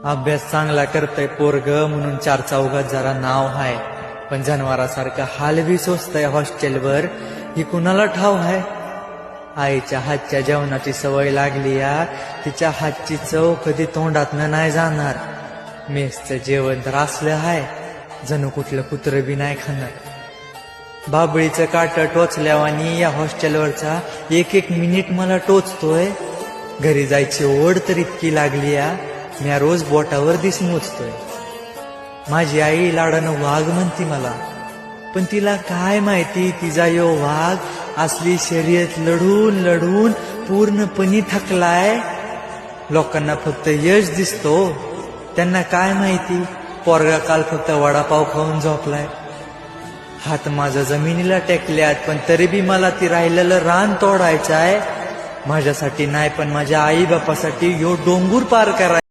अभ्यास चांगला करतय पोरग म्हणून चार चौघात जरा नाव हाय, पण जनावरासारखं हाल बी सोचतय हॉस्टेलवर ही कुणाला ठाव हाय. आईच्या हातच्या जेवणाची सवय लागली या, तिच्या हातची चव कधी तोंडातनं नाही जाणार. मेसचं जेवण तर असलं हाय जणू कुठलं कुत्रं बी नाही खाणार. बाबळीचं काट टोचल्यावानी या हॉस्टेलवरचा एक एक मिनिट मला टोचतोय. घरी जायची ओढ तर इतकी लागली या, म्या रोज बोटावर दिस मोजतोय. माझी आई लाडानं वाघ म्हणती मला, पण तिला काय माहिती तिचा यो वाघ असली शर्यत लढून लढून पूर्णपणे थकलाय. लोकांना फक्त यश दिसतो, त्यांना काय माहिती पोरगा काल फक्त वडापाव खाऊन झोपलाय. हात माझा जमिनीला टेकल्यात, पण तरी बी मला ती राहिलेलं रान तोडायचं आहे. माझ्यासाठी नाही पण माझ्या आई बापासाठी यो डोंगर पार करायचा.